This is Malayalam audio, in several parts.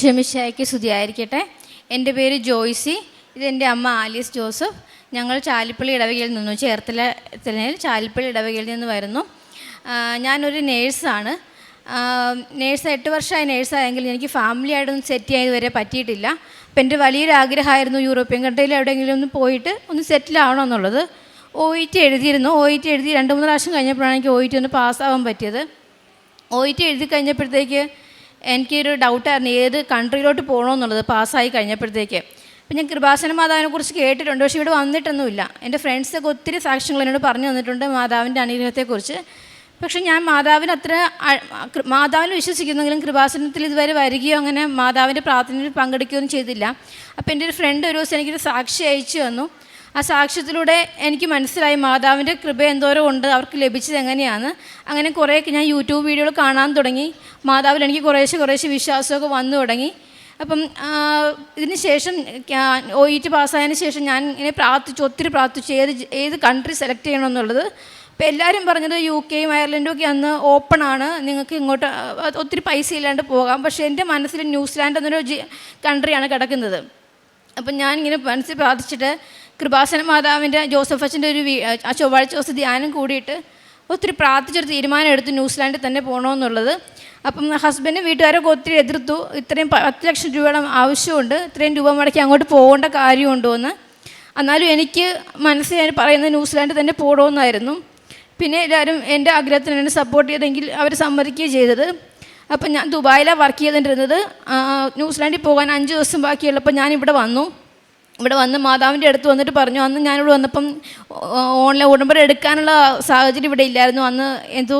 ഈശോമിശിഹായ്ക്ക് സ്തുതിയായിരിക്കട്ടെ. എൻ്റെ പേര് ജോയ്സി. ഇതെൻ്റെ അമ്മ ആലീസ് ജോസഫ്. ഞങ്ങൾ ചാലിപ്പള്ളി ഇടവകയിൽ നിന്നു, ചേർത്തല ചാലിപ്പള്ളി ഇടവകയിൽ നിന്ന് വരുന്നു. ഞാനൊരു നേഴ്സാണ്. നേഴ്സ് 8 വർഷമായി നേഴ്സായെങ്കിൽ എനിക്ക് ഫാമിലിയായിട്ടൊന്നും സെറ്റ് ചെയ്യാൻ ഇതുവരെ പറ്റിയിട്ടില്ല. അപ്പം എൻ്റെ വലിയൊരു ആഗ്രഹമായിരുന്നു യൂറോപ്യൻ കൺട്രിയിൽ എവിടെയെങ്കിലും ഒന്ന് പോയിട്ട് ഒന്ന് സെറ്റിൽ ആവണമെന്നുള്ളത്. OET എഴുതിയിരുന്നു. OET എഴുതി 2-3 പ്രാവശ്യം കഴിഞ്ഞപ്പോഴാണ് എനിക്ക് OET ഒന്ന് പാസ്സാവാൻ പറ്റിയത്. OET എഴുതി കഴിഞ്ഞപ്പോഴത്തേക്ക് എനിക്കൊരു ഡൗട്ടായിരുന്നു ഏത് കൺട്രിയിലോട്ട് പോകണമെന്നുള്ളത് പാസ്സായി കഴിഞ്ഞപ്പോഴത്തേക്ക്. അപ്പം ഞാൻ കൃപാസന മാതാവിനെ കുറിച്ച് കേട്ടിട്ടുണ്ട്, പക്ഷേ ഇവിടെ വന്നിട്ടൊന്നുമില്ല. എൻ്റെ ഫ്രണ്ട്സൊക്കെ ഒത്തിരി സാക്ഷ്യങ്ങൾ എന്നോട് പറഞ്ഞു തന്നിട്ടുണ്ട് മാതാവിൻ്റെ അനുഗ്രഹത്തെക്കുറിച്ച്. പക്ഷെ ഞാൻ മാതാവിൽ വിശ്വസിക്കുന്നെങ്കിലും കൃപാസനത്തിൽ ഇതുവരെ വരികയോ അങ്ങനെ മാതാവിൻ്റെ പ്രാർത്ഥനയിൽ പങ്കെടുക്കുകയൊന്നും ചെയ്തില്ല. അപ്പോൾ എൻ്റെ ഒരു ഫ്രണ്ട് ഒരു ദിവസം എനിക്കൊരു സാക്ഷി അയച്ചു തന്നു. ആ സാക്ഷ്യത്തിലൂടെ എനിക്ക് മനസ്സിലായി മാതാവിൻ്റെ കൃപ എന്തോരം ഉണ്ട്, അവർക്ക് ലഭിച്ചത് എങ്ങനെയാണ്. അങ്ങനെ കുറേയൊക്കെ ഞാൻ യൂട്യൂബ് വീഡിയോകൾ കാണാൻ തുടങ്ങി. മാതാവിൽ എനിക്ക് കുറേശ്ശെ വിശ്വാസമൊക്കെ വന്നു തുടങ്ങി. അപ്പം ഇതിന് ശേഷം OET പാസ്സായതിന് ശേഷം ഞാൻ ഇങ്ങനെ ഒത്തിരി പ്രാർത്ഥിച്ചു ഏത് കൺട്രി സെലക്ട് ചെയ്യണമെന്നുള്ളത്. അപ്പോൾ എല്ലാവരും പറഞ്ഞത് UK-യും അയർലൻഡും ഒക്കെ അന്ന് ഓപ്പണാണ്, നിങ്ങൾക്ക് ഇങ്ങോട്ട് ഒത്തിരി പൈസ ഇല്ലാണ്ട് പോകാം. പക്ഷേ എൻ്റെ മനസ്സിൽ ന്യൂസിലാൻഡ് എന്നൊരു കൺട്രിയാണ് കിടക്കുന്നത്. അപ്പം ഞാനിങ്ങനെ മനസ്സിൽ പ്രാർത്ഥിച്ചിട്ട് കൃപാസന മാതാവിൻ്റെ ജോസഫ് അച്ഛൻ്റെ ഒരു ചൊവ്വാഴ്ച ദിവസം ധ്യാനം കൂടിയിട്ട് ഒത്തിരി പ്രാർത്ഥിച്ചൊരു തീരുമാനം എടുത്തു ന്യൂസിലാൻഡിൽ തന്നെ പോകണമെന്നുള്ളത്. അപ്പം ഹസ്ബൻഡും വീട്ടുകാരൊക്കെ ഒത്തിരി എതിർത്തു. ഇത്രയും 10 ലക്ഷം രൂപയുടെ ആവശ്യമുണ്ട്, ഇത്രയും രൂപ മുടക്കി അങ്ങോട്ട് പോകേണ്ട കാര്യമുണ്ടോ എന്ന്. എന്നാലും എനിക്ക് മനസ്സിൽ പറയുന്നത് ന്യൂസിലാൻഡിൽ തന്നെ പോകണമെന്നായിരുന്നു. പിന്നെ എല്ലാവരും എൻ്റെ ആഗ്രഹത്തിന് എന്നെ സപ്പോർട്ട് ചെയ്തെങ്കിൽ അവർ സമ്മതിക്കുകയും ചെയ്തത്. അപ്പം ഞാൻ ദുബായിലാണ് വർക്ക് ചെയ്തുകൊണ്ടിരുന്നത്. ന്യൂസിലാൻഡിൽ പോകാൻ 5 ദിവസം ബാക്കിയുള്ളപ്പോൾ ഞാൻ ഇവിടെ വന്ന് മാതാവിൻ്റെ അടുത്ത് വന്നിട്ട് പറഞ്ഞു. അന്ന് ഞാനിവിടെ വന്നപ്പം ഓൺലൈൻ ഉടമ്പടി എടുക്കാനുള്ള സാഹചര്യം ഇവിടെ ഇല്ലായിരുന്നു. അന്ന് എന്തോ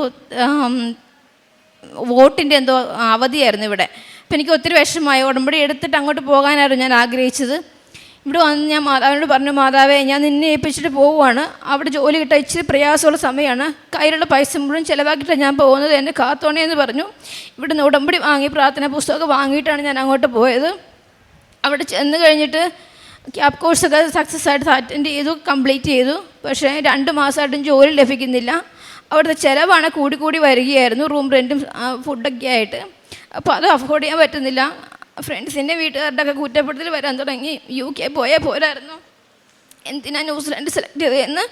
വോട്ടിൻ്റെ എന്തോ അവധിയായിരുന്നു ഇവിടെ. അപ്പം എനിക്ക് ഒത്തിരി വിഷമമായി. ഉടമ്പടി എടുത്തിട്ട് അങ്ങോട്ട് പോകാനായിരുന്നു ഞാൻ ആഗ്രഹിച്ചത്. ഇവിടെ വന്ന് ഞാൻ മാതാവിനോട് പറഞ്ഞു, മാതാവേ ഞാൻ നിന്നെ ഏൽപ്പിച്ചിട്ട് പോവുകയാണ്, അവിടെ ജോലി കിട്ടാൻ ഇച്ചിരി പ്രയാസമുള്ള സമയമാണ്, കയ്യിലുള്ള പൈസ മുഴുവൻ ചിലവാക്കിയിട്ടാണ് ഞാൻ പോകുന്നത്, എന്നെ കാത്തോണേ എന്ന് പറഞ്ഞു. ഇവിടുന്ന് ഉടമ്പടി വാങ്ങി പ്രാർത്ഥന പുസ്തകമൊക്കെ വാങ്ങിയിട്ടാണ് ഞാൻ അങ്ങോട്ട് പോയത്. അവിടെ ചെന്ന് കഴിഞ്ഞിട്ട് ക്യാപ് കോഴ്സൊക്കെ സക്സസ് ആയിട്ട് അറ്റൻഡ് ചെയ്തു, കംപ്ലീറ്റ് ചെയ്തു. പക്ഷേ 2 മാസമായിട്ടും ജോലി ലഭിക്കുന്നില്ല. അവിടുത്തെ ചിലവാണ് കൂടി വരികയായിരുന്നു, റൂം റെൻറ്റും ഫുഡൊക്കെ ആയിട്ട്. അപ്പോൾ അത് അഫോർഡ് ചെയ്യാൻ പറ്റുന്നില്ല. ഫ്രണ്ട്സിൻ്റെ വീട്ടുകാരുടെ ഒക്കെ കുറ്റപ്പെടുത്തൽ വരാൻ തുടങ്ങി. UK പോയാൽ പോരായിരുന്നു, എന്തിനാ ന്യൂസിലാൻഡ് സെലക്ട് ചെയ്തതെന്ന്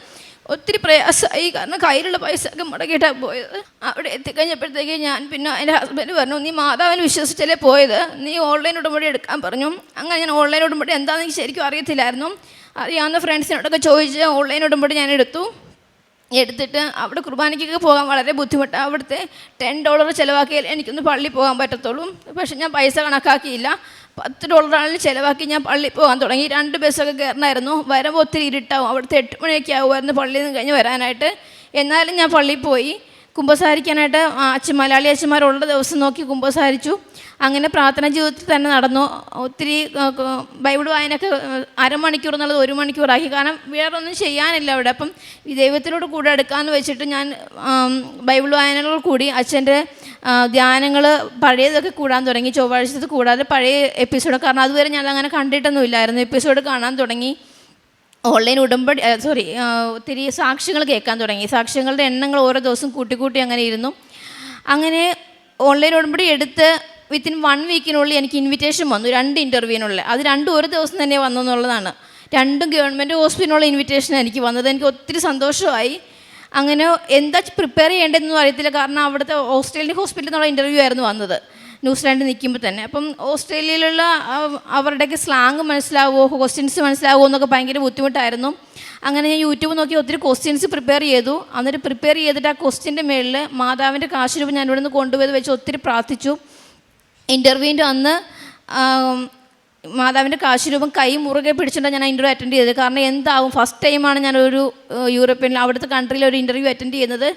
ഒത്തിരി പ്രയാസമായി. കാരണം കയ്യിലുള്ള പൈസ ഒക്കെ മുടക്കിയിട്ടാണ് പോയത്. അവിടെ എത്തിക്കഴിഞ്ഞപ്പോഴത്തേക്ക് പിന്നെ എൻ്റെ ഹസ്ബൻഡ് പറഞ്ഞു, നീ മാതാവിനെ വിശ്വസിച്ചല്ലേ പോയത്, നീ ഓൺലൈൻ ഉടമ്പടി എടുക്കാൻ പറഞ്ഞു. അങ്ങനെ ഞാൻ ഓൺലൈൻ ഉടമ്പടി എന്താണെന്ന് എനിക്ക് ശരിക്കും അറിയത്തില്ലായിരുന്നു. അറിയാവുന്ന ഫ്രണ്ട്സിനോടൊക്കെ ചോദിച്ച് ഓൺലൈൻ ഉടമ്പടി ഞാൻ എടുത്തിട്ട് അവിടെ കുർബാനയ്ക്കൊക്കെ പോകാൻ വളരെ ബുദ്ധിമുട്ടാണ്. അവിടുത്തെ $10 ചിലവാക്കിയാൽ എനിക്കൊന്ന് പള്ളിയിൽ പോകാൻ പറ്റത്തുള്ളൂ. പക്ഷേ ഞാൻ പൈസ കണക്കാക്കിയില്ല. $10 ചിലവാക്കി ഞാൻ പള്ളിയിൽ പോകാൻ തുടങ്ങി. 2 ബസ്സൊക്കെ കയറണമായിരുന്നു. വരുമ്പോൾ ഒത്തിരി ഇരുട്ടാവും. അവിടുത്തെ 8 മണിയൊക്കെ ആവുമായിരുന്നു പള്ളിയിൽ നിന്ന് കഴിഞ്ഞ് വരാനായിട്ട്. എന്നാലും ഞാൻ പള്ളിയിൽ പോയി കുമ്പസാരിക്കാനായിട്ട്. മലയാളി അച്ഛന്മാരുള്ള ദിവസം നോക്കി കുമ്പസാരിച്ചു. അങ്ങനെ പ്രാർത്ഥന ജീവിതത്തിൽ തന്നെ നടന്നു. ഒത്തിരി ബൈബിൾ വായനയൊക്കെ അരമണിക്കൂർ എന്നുള്ളത് 1 മണിക്കൂറാക്കി. കാരണം വേറെ ഒന്നും ചെയ്യാനില്ല അവിടെ. അപ്പം ഈ ദൈവത്തിനോട് കൂടെ എടുക്കാമെന്ന് വെച്ചിട്ട് ഞാൻ ബൈബിൾ വായനകൾ കൂടി അച്ഛൻ്റെ ധ്യാനങ്ങൾ പഴയതൊക്കെ കൂടാൻ തുടങ്ങി. ചൊവ്വാഴ്ചത്ത് കൂടാതെ പഴയ എപ്പിസോഡ്, കാരണം അതുവരെ ഞാൻ അങ്ങനെ കണ്ടിട്ടൊന്നും ഇല്ലായിരുന്നു, എപ്പിസോഡ് കാണാൻ തുടങ്ങി. ഓൺലൈൻ ഉടമ്പടി ഒത്തിരി സാക്ഷ്യങ്ങൾ കേൾക്കാൻ തുടങ്ങി. സാക്ഷ്യങ്ങളുടെ എണ്ണങ്ങൾ ഓരോ ദിവസം കൂട്ടി അങ്ങനെ ഇരുന്നു. അങ്ങനെ ഓൺലൈൻ ഉടമ്പടി എടുത്ത് വിത്തിൻ 1 വീക്കിനുള്ളിൽ എനിക്ക് ഇൻവിറ്റേഷൻ വന്നു, 2 ഇൻ്റർവ്യൂവിനുള്ള. അത് 2 ഒരു ദിവസം തന്നെ വന്നെന്നുള്ളതാണ്. 2 ഗവൺമെൻറ് ഹോസ്പിറ്റലിനുള്ള ഇൻവിറ്റേഷൻ എനിക്ക് വന്നത്. എനിക്ക് ഒത്തിരി സന്തോഷമായി. അങ്ങനെ എന്താ പ്രിപ്പയർ ചെയ്യേണ്ടതെന്നും അറിയത്തില്ല. കാരണം അവിടുത്തെ ഓസ്ട്രേലിയൻ ഹോസ്പിറ്റലിൽ നിന്നുള്ള ഇൻ്റർവ്യൂ ആയിരുന്നു വന്നത് ന്യൂസിലാൻഡിൽ നിൽക്കുമ്പോൾ തന്നെ. അപ്പം ഓസ്ട്രേലിയയിലുള്ള അവരുടെയൊക്കെ സ്ലാങ് മനസ്സിലാവുമോ, ക്വസ്റ്റ്യൻസ് മനസ്സിലാവുമോ എന്നൊക്കെ ഭയങ്കര ബുദ്ധിമുട്ടായിരുന്നു. അങ്ങനെ ഞാൻ യൂട്യൂബ് നോക്കി ഒത്തിരി ക്വസ്റ്റ്യൻസ് പ്രിപ്പയർ ചെയ്തു. എന്നിട്ട് പ്രിപ്പയർ ചെയ്തിട്ട് ആ ക്വസ്റ്റ്യൻ്റെ മേളിൽ മാതാവിൻ്റെ കാശുരൂപം ഞാൻ ഇവിടെ നിന്ന് കൊണ്ടുപോയത് വെച്ച് ഒത്തിരി പ്രാർത്ഥിച്ചു. ഇൻ്റർവ്യൂവിൻ്റെ അന്ന് മാതാവിൻ്റെ കാശുരൂപം കൈ മുറുകെ പിടിച്ചിട്ടാണ് ഞാൻ ഇൻ്റർവ്യൂ അറ്റൻഡ് ചെയ്തത്. കാരണം എന്താവും, ഫസ്റ്റ് ടൈമാണ് ഞാനൊരു യൂറോപ്യൻ അവിടുത്തെ കൺട്രിയിൽ ഒരു ഇൻ്റർവ്യൂ അറ്റൻഡ് ചെയ്യുന്നത്.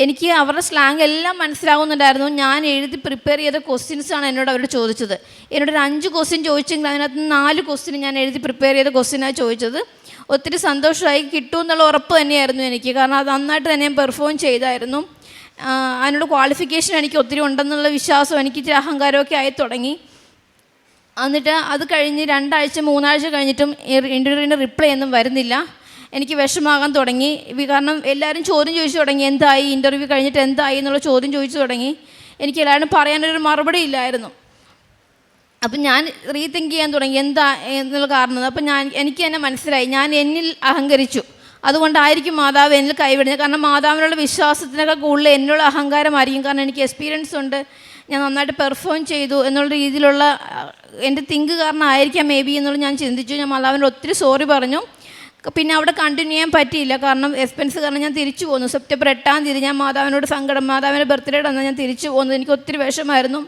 എനിക്ക് അവരുടെ സ്ലാങ് എല്ലാം മനസ്സിലാവുന്നുണ്ടായിരുന്നു. ഞാൻ എഴുതി പ്രിപ്പയർ ചെയ്ത ക്വസ്റ്റ്യൻസാണ് എന്നോട് അവർ ചോദിച്ചത്. എന്നോട് ഒരു 5 ക്വസ്റ്റ്യൻ ചോദിച്ചെങ്കിൽ അതിനകത്ത് 4 ക്വസ്റ്റ്യൻ ഞാൻ എഴുതി പ്രിപ്പയർ ചെയ്ത ക്വസ്റ്റ്യനാണ് ചോദിച്ചത്. ഒത്തിരി സന്തോഷമായി. കിട്ടുമെന്നുള്ള ഉറപ്പ് തന്നെയായിരുന്നു എനിക്ക്. കാരണം അത് നന്നായിട്ട് തന്നെ ഞാൻ പെർഫോം ചെയ്തായിരുന്നു. അതിനുള്ള ക്വാളിഫിക്കേഷൻ എനിക്ക് ഒത്തിരി ഉണ്ടെന്നുള്ള വിശ്വാസം, എനിക്ക് ഇച്ചിരി അഹങ്കാരമൊക്കെ ആയി തുടങ്ങി. എന്നിട്ട് അത് കഴിഞ്ഞ് 2 ആഴ്ച 3 ആഴ്ച കഴിഞ്ഞിട്ടും ഇൻ്റർവ്യൂവിൻ്റെ റിപ്ലൈ ഒന്നും വരുന്നില്ല. എനിക്ക് വിഷമാകാൻ തുടങ്ങി. കാരണം എല്ലാവരും ചോദ്യം ചോദിച്ചു തുടങ്ങി, എന്തായി ഇൻ്റർവ്യൂ കഴിഞ്ഞിട്ട് എന്തായി എന്നുള്ള ചോദ്യം ചോദിച്ചു തുടങ്ങി. എനിക്ക് എല്ലാവരും പറയാനൊരു മറുപടി ഇല്ലായിരുന്നു. അപ്പം ഞാൻ റീതിങ്ക് ചെയ്യാൻ തുടങ്ങി എന്താ എന്നുള്ള കാരണം. അപ്പം എനിക്ക് തന്നെ മനസ്സിലായി ഞാൻ എന്നിൽ അഹങ്കരിച്ചു, അതുകൊണ്ടായിരിക്കും മാതാവ് എന്നിൽ കൈവിടുന്നത്. കാരണം മാതാവിനുള്ള വിശ്വാസത്തിനൊക്കെ കൂടുതൽ എന്നിലുള്ള അഹങ്കാരമായിരിക്കും. കാരണം എനിക്ക് എക്സ്പീരിയൻസ് ഉണ്ട്, ഞാൻ നന്നായിട്ട് പെർഫോം ചെയ്തു എന്നുള്ള രീതിയിലുള്ള എൻ്റെ തിങ്ക് കാരണമായിരിക്കാം മേ ബി എന്നുള്ളത് ഞാൻ ചിന്തിച്ചു. ഞാൻ മാതാവിനോട് ഒത്തിരി സോറി പറഞ്ഞു. പിന്നെ അവിടെ കണ്ടിന്യൂ ചെയ്യാൻ പറ്റിയില്ല, കാരണം എക്സ്പെൻസ് കാരണം ഞാൻ തിരിച്ചു പോന്നു. സെപ്റ്റംബർ 8-ാം തീയതി ഞാൻ മാതാവിനോട് സങ്കടം, മാതാവിൻ്റെ ബർത്ത്ഡേ വന്നാൽ ഞാൻ തിരിച്ചു പോകുന്നത്. എനിക്ക് ഒത്തിരി വിഷമായിരുന്നു.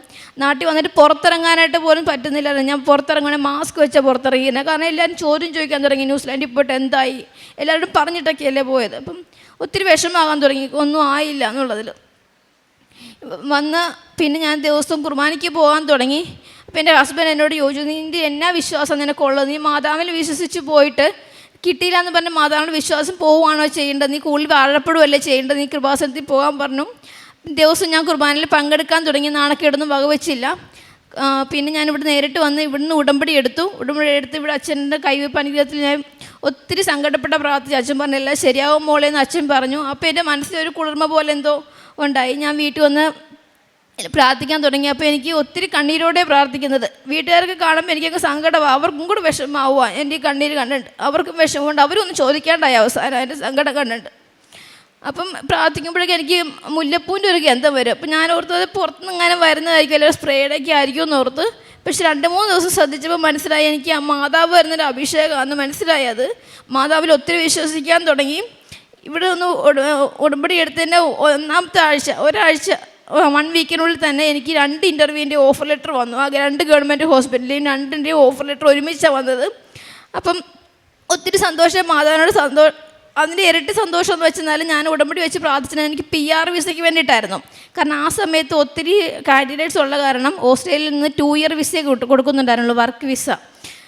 നാട്ടിൽ വന്നിട്ട് പുറത്തിറങ്ങാനായിട്ട് പോലും പറ്റുന്നില്ലായിരുന്നു. ഞാൻ പുറത്തിറങ്ങണേ മാസ്ക് വെച്ചാൽ പുറത്തിറങ്ങിയിരുന്നത്. കാരണം എല്ലാവരും ചോദ്യം ചോദിക്കാൻ തുടങ്ങി, ന്യൂസിലാൻഡിൽ പോയിട്ട് എന്തായി, എല്ലാവരും പറഞ്ഞിട്ടൊക്കെയല്ലേ പോയത്. അപ്പം ഒത്തിരി വിഷമാകാൻ തുടങ്ങി, ഒന്നും ആയില്ല എന്നുള്ളതിൽ വന്ന്. പിന്നെ ഞാൻ ദിവസവും കുർബാനയ്ക്ക് പോകാൻ തുടങ്ങി. അപ്പം എൻ്റെ ഹസ്ബൻഡ് എന്നോട് ചോദിച്ചു, നിൻ്റെ എന്നാ വിശ്വാസം നിനക്കുള്ളത്, നീ മാതാവിൽ വിശ്വസിച്ച് പോയിട്ട് കിട്ടിയില്ല എന്ന് പറഞ്ഞ് മാതാവിൻ്റെ വിശ്വാസം പോവുകയാണോ ചെയ്യേണ്ടത്, നീ കൂടുതൽ വാഴപ്പെടുകയല്ലേ ചെയ്യേണ്ടത്, നീ കൃപാസനത്തിൽ പോകാൻ പറഞ്ഞു. ദിവസം ഞാൻ കുർബാനയിൽ പങ്കെടുക്കാൻ തുടങ്ങി, നാണക്കേടൊന്നും വകവെച്ചില്ല. പിന്നെ ഞാൻ ഇവിടെ നേരിട്ട് വന്ന് ഇവിടുന്ന് ഉടമ്പടി എടുത്തു. ഇവിടെ അച്ഛൻ്റെ കൈവയ്പ്പ് അനുഗ്രഹത്തിൽ ഞാൻ ഒത്തിരി സങ്കടപ്പെട്ട പ്രാർത്ഥിച്ചു. അച്ഛൻ പറഞ്ഞു എല്ലാം ശരിയാവും മോളെ എന്ന് അച്ഛൻ പറഞ്ഞു. അപ്പോൾ എൻ്റെ മനസ്സിലൊരു കുളിർമ പോലെ എന്തോ ഉണ്ടായി. ഞാൻ വീട്ടിൽ വന്ന് പ്രാർത്ഥിക്കാൻ തുടങ്ങി. അപ്പോൾ എനിക്ക് ഒത്തിരി കണ്ണീരോടെ പ്രാർത്ഥിക്കുന്നത്. വീട്ടുകാർക്ക് കാണുമ്പോൾ എനിക്കൊക്കെ സങ്കടമാണ്, അവർക്കും കൂടെ വിഷമാവുക. എൻ്റെ ഈ കണ്ണീര് കണ്ടിട്ട് അവർക്കും വിഷമമുണ്ട്, അവരൊന്നും ചോദിക്കാണ്ടായി അവസാനം എൻ്റെ സങ്കടം കണ്ടിട്ട്. അപ്പം പ്രാർത്ഥിക്കുമ്പോഴേക്കും എനിക്ക് മുല്ലപ്പൂവിൻ്റെ ഒരു ഗന്ധം വരും. അപ്പം ഞാൻ ഓർത്തത് പുറത്തുനിന്ന് ഇങ്ങനെ വരുന്നതായിരിക്കും, അല്ലെങ്കിൽ സ്പ്രേയുടെയൊക്കെ ആയിരിക്കും എന്ന് ഓർത്ത്. പക്ഷെ 2-3 ദിവസം ശ്രദ്ധിച്ചപ്പോൾ മനസ്സിലായി എനിക്ക് ആ മാതാവ് വരുന്നൊരു അഭിഷേകമാണെന്ന് മനസ്സിലായി. അത് മാതാവിൽ ഒത്തിരി വിശ്വസിക്കാൻ തുടങ്ങി. ഇവിടെ ഒന്ന് ഉടമ്പടി എടുത്തതിൻ്റെ ഒരാഴ്ച 1 വീക്കിനുള്ളിൽ തന്നെ എനിക്ക് 2 ഇൻ്റർവ്യൂവിൻ്റെ ഓഫർ ലെറ്റർ വന്നു. ആകെ 2 ഗവൺമെൻറ് ഹോസ്പിറ്റലിൽ 2ൻ്റെയും ഓഫർ ലെറ്റർ ഒരുമിച്ചാണ് വന്നത്. അപ്പം ഒത്തിരി സന്തോഷം, മാതാവിനോട് അതിൻ്റെ ഇരട്ടി സന്തോഷം എന്ന് വെച്ചെന്നാലും ഞാൻ ഉടമ്പടി വെച്ച് പ്രാർത്ഥിച്ചത് എനിക്ക് PR വിസയ്ക്ക് വേണ്ടിയിട്ടായിരുന്നു. കാരണം ആ സമയത്ത് ഒത്തിരി കാൻഡിഡേറ്റ്സ് ഉള്ള കാരണം ഓസ്ട്രേലിയയിൽ നിന്ന് 2 ഇയർ വിസയൊക്കെ കൊടുക്കുന്നുണ്ടായിരുന്നുള്ളൂ, വർക്ക് വിസ.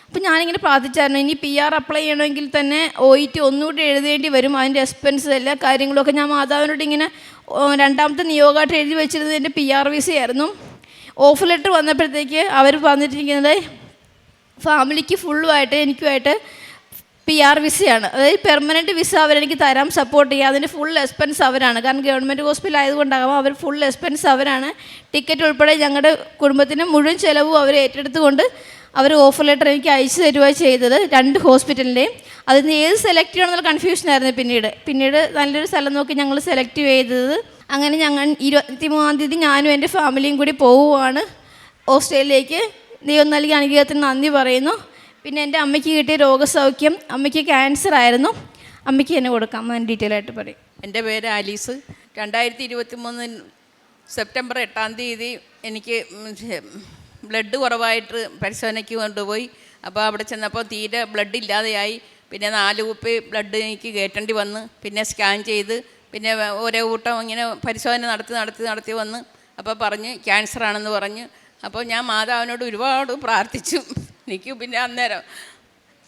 അപ്പം ഞാനിങ്ങനെ പ്രാർത്ഥിച്ചായിരുന്നു, ഇനി PR അപ്ലൈ ചെയ്യണമെങ്കിൽ തന്നെ OET ഒന്നുകൂടി എഴുതേണ്ടി വരും, അതിൻ്റെ എക്സ്പെൻസ് എല്ലാ കാര്യങ്ങളൊക്കെ ഞാൻ മാതാവിനോട് ഇങ്ങനെ 2ാമത്തെ നിയോഗമായിട്ട് എഴുതി വെച്ചിരുന്നത് എൻ്റെ PR വിസയായിരുന്നു. ഓഫർ ലെറ്റർ വന്നപ്പോഴത്തേക്ക് അവർ പറഞ്ഞിട്ടിരിക്കുന്നത് ഫാമിലിക്ക് ഫുള്ളുമായിട്ട് എനിക്കുമായിട്ട് PR വിസയാണ്, അതായത് പെർമനൻറ്റ് വിസ അവരെനിക്ക് തരാൻ സപ്പോർട്ട് ചെയ്യുക, അതിൻ്റെ ഫുൾ എക്സ്പെൻസ് അവരാണ്. കാരണം ഗവൺമെൻറ് ഹോസ്പിറ്റൽ ആയതുകൊണ്ടാകാം അവർ ഫുൾ എക്സ്പെൻസ് അവരാണ്. ടിക്കറ്റ് ഉൾപ്പെടെ ഞങ്ങളുടെ കുടുംബത്തിന് മുഴുവൻ ചിലവും അവർ ഏറ്റെടുത്തുകൊണ്ട് അവർ ഓഫർ ലെറ്റർ എനിക്ക് അയച്ചു തരുകയാണ് ചെയ്തത്, 2 ഹോസ്പിറ്റലിൻ്റെയും. അതിന് ഏത് സെലക്ട് ചെയ്യണമെന്നുള്ള കൺഫ്യൂഷനായിരുന്നു. പിന്നീട് നല്ലൊരു സ്ഥലം നോക്കി ഞങ്ങൾ സെലക്ട് ചെയ്തത്. അങ്ങനെ ഞങ്ങൾ 23-ാം തീയതി ഞാനും എൻ്റെ ഫാമിലിയും കൂടി പോവുകയാണ് ഓസ്ട്രേലിയയിലേക്ക്. ദൈവം നൽകിയ അനുഗ്രഹത്തിന് നന്ദി പറയുന്നു. പിന്നെ എൻ്റെ അമ്മയ്ക്ക് കിട്ടിയ രോഗസൗഖ്യം, അമ്മയ്ക്ക് ക്യാൻസർ ആയിരുന്നു. അമ്മയ്ക്ക് എന്നെ കൊടുക്കാം, ഞാൻ ഡീറ്റെയിൽ ആയിട്ട് പറയും. എൻ്റെ പേര് ആലീസ്. 2023 സെപ്റ്റംബർ 8-ാം തീയതി എനിക്ക് ബ്ലഡ് കുറവായിട്ട് പരിശോധനയ്ക്ക് കൊണ്ടുപോയി. അപ്പോൾ അവിടെ ചെന്നപ്പോൾ തീരെ ബ്ലഡ് ഇല്ലാതെയായി. പിന്നെ 4 കുപ്പി ബ്ലഡ് എനിക്ക് കയറ്റേണ്ടി വന്ന്. പിന്നെ സ്കാൻ ചെയ്ത് പിന്നെ ഓരോ കൂട്ടം ഇങ്ങനെ പരിശോധന നടത്തി വന്ന് അപ്പോൾ പറഞ്ഞ് ക്യാൻസറാണെന്ന് പറഞ്ഞ്. അപ്പോൾ ഞാൻ മാതാവിനോട് ഒരുപാട് പ്രാർത്ഥിച്ചു. എനിക്ക് പിന്നെ അന്നേരം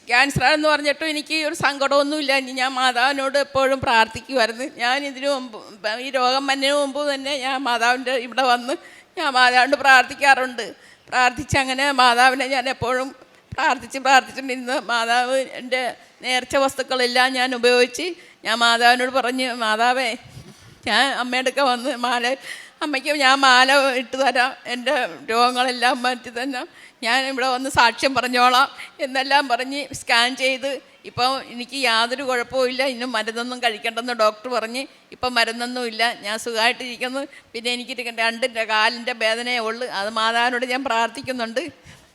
ക്യാൻസറാണെന്ന് പറഞ്ഞിട്ടും എനിക്ക് ഒരു സങ്കടമൊന്നുമില്ല. ഞാൻ മാതാവിനോട് എപ്പോഴും പ്രാർത്ഥിക്കുമായിരുന്നു. ഞാൻ ഇതിനു മുമ്പ് ഈ രോഗം വന്നതിന് മുമ്പ് തന്നെ ഞാൻ മാതാവിൻ്റെ ഇവിടെ വന്ന് ഞാൻ മാതാവിനോട് പ്രാർത്ഥിക്കാറുണ്ട്. പ്രാർത്ഥിച്ചങ്ങനെ മാതാവിനെ ഞാൻ എപ്പോഴും പ്രാർത്ഥിച്ചിരുന്നു. മാതാവ് എൻ്റെ നേർച്ച വസ്തുക്കളെല്ലാം ഞാൻ ഉപയോഗിച്ച് ഞാൻ മാതാവിനോട് പറഞ്ഞ്, മാതാവേ ഞാൻ അമ്മയുടെ വന്ന് അമ്മയ്ക്ക് ഞാൻ മാല ഇട്ട് തരാം, എൻ്റെ രോഗങ്ങളെല്ലാം മാറ്റി തരാം, ഞാൻ ഇവിടെ വന്ന് സാക്ഷ്യം പറഞ്ഞോളാം എന്നെല്ലാം പറഞ്ഞ് സ്കാൻ ചെയ്ത് ഇപ്പോൾ എനിക്ക് യാതൊരു കുഴപ്പമില്ല. ഇന്നും മരുന്നൊന്നും കഴിക്കേണ്ടെന്ന് ഡോക്ടർ പറഞ്ഞ് ഇപ്പം മരുന്നൊന്നുമില്ല, ഞാൻ സുഖമായിട്ടിരിക്കുന്നു. പിന്നെ എനിക്ക് 2 കാലിൻ്റെ വേദനയേ ഉള്ളൂ. അത് മാതാവിനോട് ഞാൻ പ്രാർത്ഥിക്കുന്നുണ്ട്.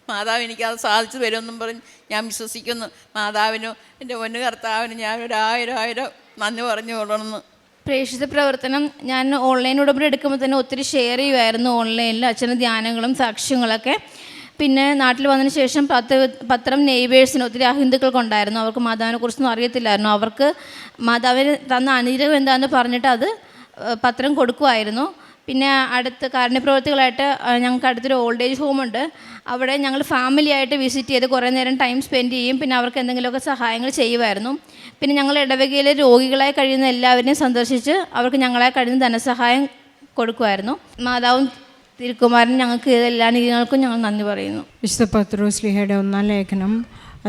മാതാവ് എനിക്കത് സാധിച്ചു വരുമെന്നും പറഞ്ഞ് ഞാൻ വിശ്വസിക്കുന്നു. മാതാവിനും എൻ്റെ പൊന്നു കർത്താവിനും ഞാൻ 1000 നന്ദി പറഞ്ഞു കൊള്ളണമെന്ന്. പ്രേക്ഷിത പ്രവർത്തനം ഞാൻ ഓൺലൈൻ ഉടമ്പടി എടുക്കുമ്പോൾ തന്നെ ഒത്തിരി ഷെയർ ചെയ്യുമായിരുന്നു ഓൺലൈനിൽ അച്ഛൻ്റെ ധ്യാനങ്ങളും സാക്ഷ്യങ്ങളൊക്കെ. പിന്നെ നാട്ടിൽ വന്നതിന് ശേഷം പത്രം നെയ്ബേഴ്സിന് ഒത്തിരി അഹിന്ദുക്കൾക്കുണ്ടായിരുന്നു. അവർക്ക് മാതാവിനെ കുറിച്ചൊന്നും അറിയത്തില്ലായിരുന്നു. അവർക്ക് മാതാവിന് തന്ന അനുഗ്രഹം എന്താണെന്ന് പറഞ്ഞിട്ട് അത് പത്രം കൊടുക്കുമായിരുന്നു. പിന്നെ അടുത്ത് കാരുണ്യപ്രവർത്തികളായിട്ട് ഞങ്ങൾക്ക് അടുത്തൊരു ഓൾഡ് ഏജ് ഹോമുണ്ട്. അവിടെ ഞങ്ങൾ ഫാമിലിയായിട്ട് വിസിറ്റ് ചെയ്ത് കുറേ നേരം ടൈം സ്പെൻഡ് ചെയ്യും. പിന്നെ അവർക്ക് എന്തെങ്കിലുമൊക്കെ സഹായങ്ങൾ ചെയ്യുമായിരുന്നു. പിന്നെ ഞങ്ങൾ ഇടവകയിലെ രോഗികളായി കഴിയുന്ന എല്ലാവരെയും സന്ദർശിച്ച് അവർക്ക് ഞങ്ങളായി കഴിയുന്ന ധനസഹായം കൊടുക്കുമായിരുന്നു. മാതാവും തിരുക്കുമാരൻ ഞങ്ങൾക്ക് എല്ലാ നീതികൾക്കും ഞങ്ങൾ നന്ദി പറയുന്നു. വിശുദ്ധ പത്രോസ്ലീഹയുടെ 1-ാം ലേഖനം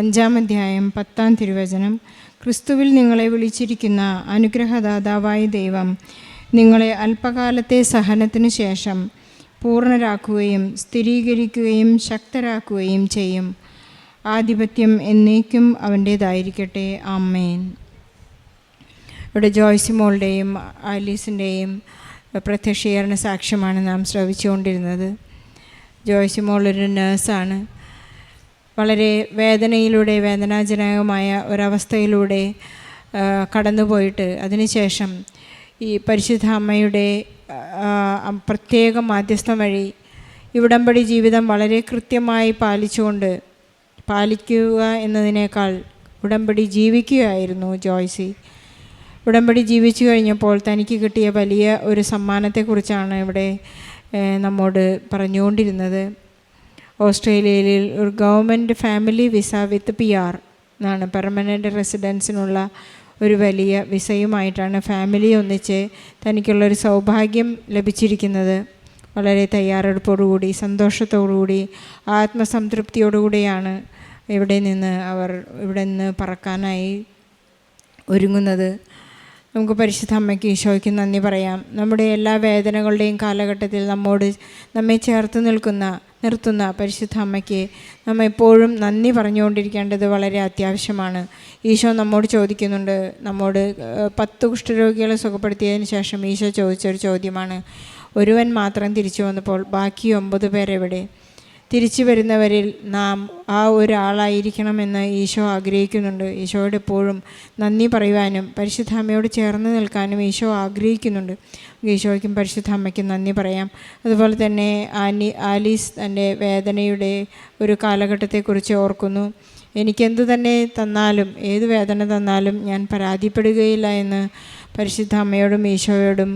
5-ാം അധ്യായം 10-ാം തിരുവചനം. ക്രിസ്തുവിൽ നിങ്ങളെ വിളിച്ചിരിക്കുന്ന അനുഗ്രഹദാതാവായ ദൈവം നിങ്ങളെ അല്പകാലത്തെ സഹനത്തിനു ശേഷം പൂർണ്ണരാക്കുകയും സ്ഥിരീകരിക്കുകയും ശക്തരാക്കുകയും ചെയ്യും. ആധിപത്യം എന്നേക്കും അവൻ്റേതായിരിക്കട്ടെ. ആമേൻ. ഇവിടെ ജോയ്സി മോളുടെയും ആലീസിൻ്റെയും പ്രത്യക്ഷീകരണ സാക്ഷ്യമാണ് നാം ശ്രവിച്ചുകൊണ്ടിരുന്നത്. ജോയ്സി മോൾ ഒരു നേഴ്സാണ്. വളരെ വേദനാജനകമായ ഒരവസ്ഥയിലൂടെ കടന്നുപോയിട്ട് അതിനുശേഷം ഈ പരിശുദ്ധ അമ്മയുടെ പ്രത്യേക മാധ്യസ്ഥം വഴി ഈ ഉടമ്പടി ജീവിതം വളരെ കൃത്യമായി പാലിക്കുക എന്നതിനേക്കാൾ ഉടമ്പടി ജീവിക്കുകയായിരുന്നു ജോയ്സി. ഉടമ്പടി ജീവിച്ചു കഴിഞ്ഞപ്പോൾ തനിക്ക് കിട്ടിയ വലിയ ഒരു സമ്മാനത്തെക്കുറിച്ചാണ് ഇവിടെ നമ്മോട് പറഞ്ഞുകൊണ്ടിരുന്നത്. ഓസ്ട്രേലിയയിൽ ഒരു ഗവൺമെൻറ് ഫാമിലി വിസ വിത്ത് PR എന്നാണ്, പെർമനൻ്റ് റെസിഡൻസിനുള്ള ഒരു വലിയ വിസയുമായിട്ടാണ് ഫാമിലി ഒന്നിച്ച് തനിക്കുള്ളൊരു സൗഭാഗ്യം ലഭിച്ചിരിക്കുന്നത്. വളരെ തയ്യാറെടുപ്പോടുകൂടി, സന്തോഷത്തോടുകൂടി, ആത്മസംതൃപ്തിയോടുകൂടിയാണ് ഇവിടെ നിന്ന് പറക്കാനായി ഒരുങ്ങുന്നത്. നമുക്ക് പരിശുദ്ധ അമ്മയ്ക്ക് ഈശോയ്ക്ക് നന്ദി പറയാം. നമ്മുടെ എല്ലാ വേദനകളുടെയും കാലഘട്ടത്തിൽ നമ്മെ ചേർത്ത് നിർത്തുന്ന പരിശുദ്ധ അമ്മയ്ക്ക് നമ്മൾ എപ്പോഴും നന്ദി പറഞ്ഞുകൊണ്ടിരിക്കേണ്ടത് വളരെ അത്യാവശ്യമാണ്. ഈശോ നമ്മോട് ചോദിക്കുന്നുണ്ട്. 10 കുഷ്ഠരോഗികളെ സുഖപ്പെടുത്തിയതിന് ശേഷം ഈശോ ചോദിച്ചൊരു ചോദ്യമാണ്, ഒരുവൻ മാത്രം തിരിച്ചു വന്നപ്പോൾ ബാക്കി 9 പേരെവിടെ? തിരിച്ചു വരുന്നവരിൽ നാം ആ ഒരാളായിരിക്കണമെന്ന് ഈശോ ആഗ്രഹിക്കുന്നുണ്ട്. ഈശോയോട് എപ്പോഴും നന്ദി പറയുവാനും പരിശുദ്ധ അമ്മയോട് ചേർന്ന് നിൽക്കാനും ഈശോ ആഗ്രഹിക്കുന്നുണ്ട്. ഈശോയ്ക്കും പരിശുദ്ധ അമ്മയ്ക്കും നന്ദി പറയാം. അതുപോലെ തന്നെ ആലീസ് തൻ്റെ വേദനയുടെ ഒരു കാലഘട്ടത്തെക്കുറിച്ച് ഓർക്കുന്നു. എനിക്കെന്തു തന്നെ തന്നാലും, ഏത് വേദന തന്നാലും ഞാൻ പരാതിപ്പെടുകയില്ല എന്ന് പരിശുദ്ധ അമ്മയോടും ഈശോയോടും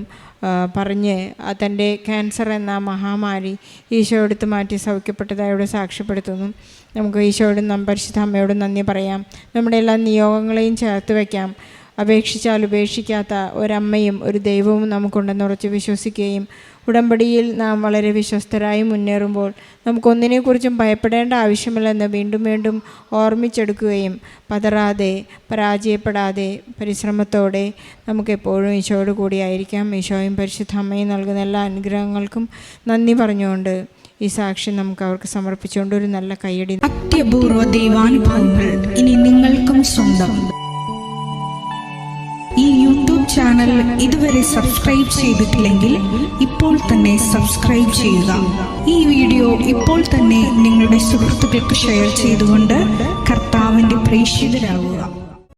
പറഞ്ഞ് തൻ്റെ ക്യാൻസർ എന്ന മഹാമാരി ഈശോ എടുത്ത് മാറ്റി സൗഖ്യപ്പെട്ടതായി ഇവിടെ സാക്ഷ്യപ്പെടുത്തുന്നു. നമുക്ക് ഈശോയോടും പരിശുദ്ധ അമ്മയോടും നന്ദി പറയാം. നമ്മുടെ എല്ലാ നിയോഗങ്ങളെയും ചേർത്ത് വയ്ക്കാം. അപേക്ഷിച്ചാൽ ഉപേക്ഷിക്കാത്ത ഒരമ്മയും ഒരു ദൈവവും നമുക്കുണ്ടെന്ന് ഉറച്ച് വിശ്വസിക്കുകയും ഉടമ്പടിയിൽ നാം വളരെ വിശ്വസ്തരായി മുന്നേറുമ്പോൾ നമുക്കൊന്നിനെക്കുറിച്ചും ഭയപ്പെടേണ്ട ആവശ്യമില്ലെന്ന് വീണ്ടും വീണ്ടും ഓർമ്മിച്ചെടുക്കുകയും പതറാതെ, പരാജയപ്പെടാതെ, പരിശ്രമത്തോടെ നമുക്കെപ്പോഴും ഈശോയോട് കൂടിയായിരിക്കാം. ഈശോയും പരിശുദ്ധ അമ്മയും നൽകുന്ന എല്ലാ അനുഗ്രഹങ്ങൾക്കും നന്ദി പറഞ്ഞുകൊണ്ട് ഈ സാക്ഷ്യം നമുക്ക് അവർക്ക് സമർപ്പിച്ചുകൊണ്ട് ഒരു നല്ല കയ്യടി. അത്യപൂർവ ദൈവാനുഭവങ്ങൾ ഇനി നിങ്ങൾക്കും സ്വന്തം. ഈ യൂട്യൂബ് ചാനൽ ഇതുവരെ സബ്സ്ക്രൈബ് ചെയ്തിട്ടില്ലെങ്കിൽ ഇപ്പോൾ തന്നെ സബ്സ്ക്രൈബ് ചെയ്യുക. ഈ വീഡിയോ ഇപ്പോൾ തന്നെ നിങ്ങളുടെ സുഹൃത്തുക്കൾക്ക് ഷെയർ ചെയ്തുകൊണ്ട് കർത്താവിൻ്റെ പ്രേക്ഷിതരാകുക.